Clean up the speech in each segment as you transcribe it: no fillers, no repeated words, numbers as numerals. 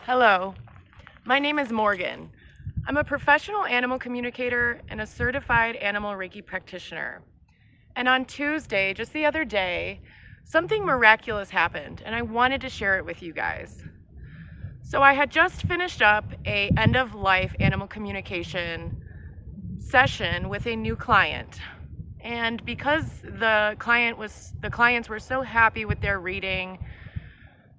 Hello, my name is Morgan. I'm a professional animal communicator and a certified animal Reiki practitioner. And on Tuesday, just the other day, something miraculous happened and I wanted to share it with you guys. So I had just finished up a end-of-life animal communication session with a new client. And because the clients were so happy with their reading,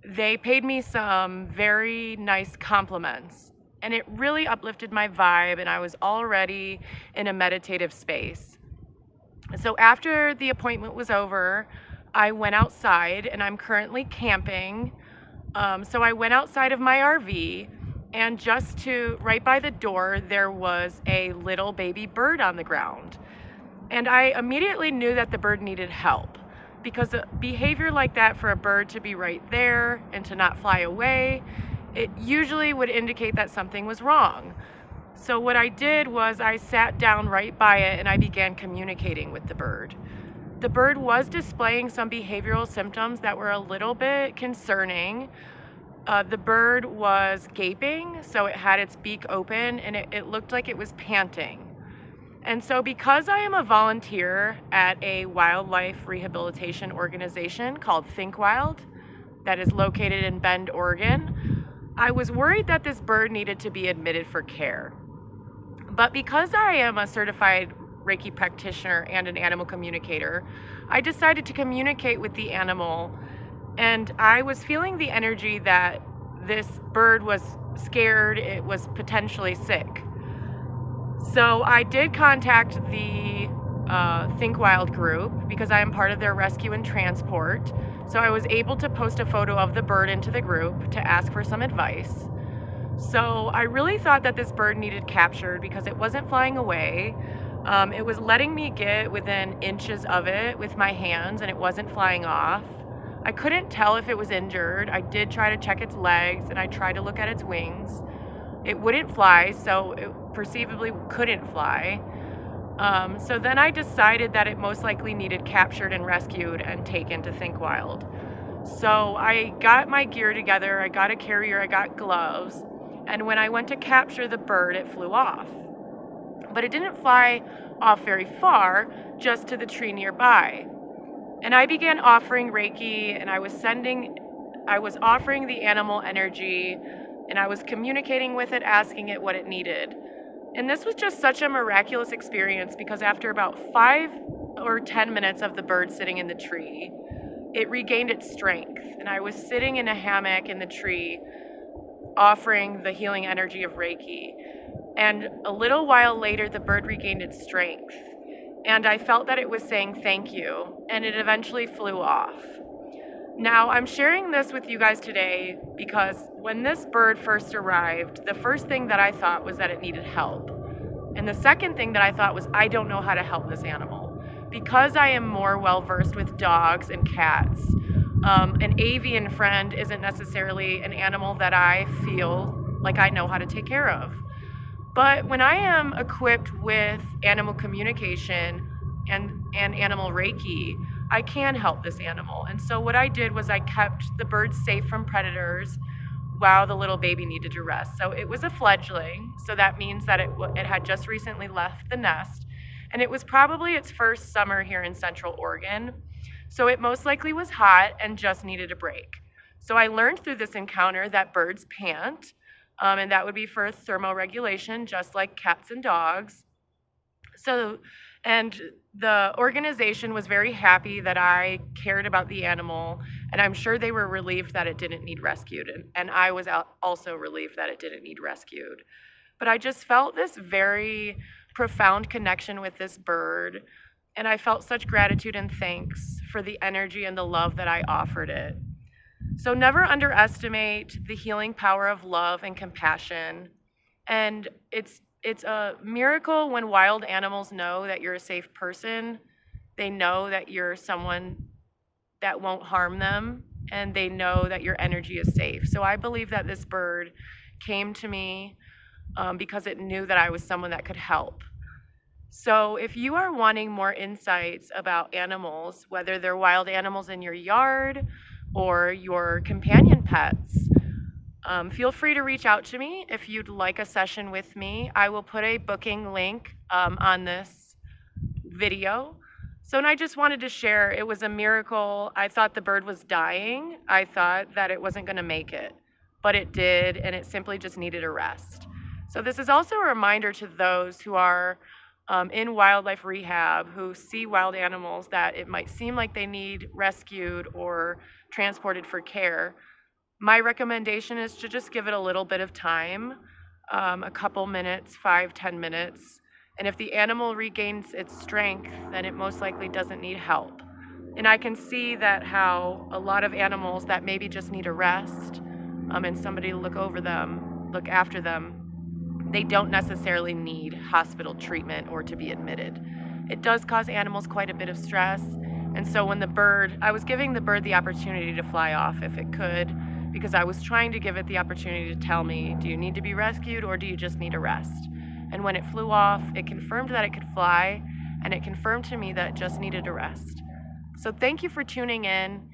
they paid me some very nice compliments, and it really uplifted my vibe, and I was already in a meditative space. So after the appointment was over, I went outside, and I'm currently camping. So I went outside of my RV, and right by the door, there was a little baby bird on the ground. And I immediately knew that the bird needed help, because a behavior like that, for a bird to be right there and to not fly away, it usually would indicate that something was wrong. So what I did was I sat down right by it and I began communicating with the bird. The bird was displaying some behavioral symptoms that were a little bit concerning. The bird was gaping, so it had its beak open, and it looked like it was panting. And so because I am a volunteer at a wildlife rehabilitation organization called Think Wild, that is located in Bend, Oregon, I was worried that this bird needed to be admitted for care. But because I am a certified Reiki practitioner and an animal communicator, I decided to communicate with the animal, and I was feeling the energy that this bird was scared, it was potentially sick. So I did contact the Think Wild group because I am part of their rescue and transport. So I was able to post a photo of the bird into the group to ask for some advice. So I really thought that this bird needed captured because it wasn't flying away. It was letting me get within inches of it with my hands, and it wasn't flying off. I couldn't tell if it was injured. I did try to check its legs, and I tried to look at its wings. It wouldn't fly, so it perceivably couldn't fly. So then I decided that it most likely needed captured and rescued and taken to Think Wild. So I got my gear together, I got a carrier, I got gloves, and when I went to capture the bird, it flew off. But it didn't fly off very far, just to the tree nearby. And I began offering Reiki, and I was offering the animal energy, and I was communicating with it, asking it what it needed. And this was just such a miraculous experience because after about 5 or 10 minutes of the bird sitting in the tree, it regained its strength. And I was sitting in a hammock in the tree, offering the healing energy of Reiki. And a little while later, the bird regained its strength. And I felt that it was saying thank you, and it eventually flew off. Now, I'm sharing this with you guys today because when this bird first arrived, the first thing that I thought was that it needed help. And the second thing that I thought was, I don't know how to help this animal. Because I am more well-versed with dogs and cats, an avian friend isn't necessarily an animal that I feel like I know how to take care of. But when I am equipped with animal communication and animal Reiki, I can help this animal. And so what I did was I kept the bird safe from predators while the little baby needed to rest. So it was a fledgling, so that means that it had just recently left the nest, and it was probably its first summer here in Central Oregon. So it most likely was hot and just needed a break. So I learned through this encounter that birds pant, and that would be for thermoregulation, just like cats and dogs. And the organization was very happy that I cared about the animal, and I'm sure they were relieved that it didn't need rescued, and I was also relieved that it didn't need rescued. But I just felt this very profound connection with this bird, and I felt such gratitude and thanks for the energy and the love that I offered it. So never underestimate the healing power of love and compassion, and it's a miracle when wild animals know that you're a safe person. They know that you're someone that won't harm them, and they know that your energy is safe. So I believe that this bird came to me because it knew that I was someone that could help. So if you are wanting more insights about animals, whether they're wild animals in your yard or your companion pets, Feel free to reach out to me if you'd like a session with me. I will put a booking link on this video. So, and I just wanted to share, it was a miracle. I thought the bird was dying. I thought that it wasn't going to make it, but it did, and it simply just needed a rest. So this is also a reminder to those who are in wildlife rehab, who see wild animals that it might seem like they need rescued or transported for care. My recommendation is to just give it a little bit of time, a couple minutes, 5-10 minutes. And if the animal regains its strength, then it most likely doesn't need help. And I can see that how a lot of animals that maybe just need a rest and somebody to look over them, look after them, they don't necessarily need hospital treatment or to be admitted. It does cause animals quite a bit of stress. And so when I was giving the bird the opportunity to fly off if it could, because I was trying to give it the opportunity to tell me, do you need to be rescued or do you just need a rest? And when it flew off, it confirmed that it could fly, and it confirmed to me that it just needed a rest. So thank you for tuning in.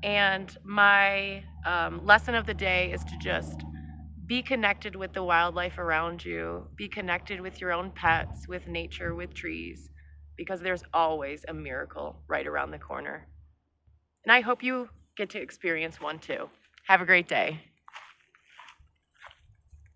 And my lesson of the day is to just be connected with the wildlife around you, be connected with your own pets, with nature, with trees, because there's always a miracle right around the corner. And I hope you get to experience one too. Have a great day.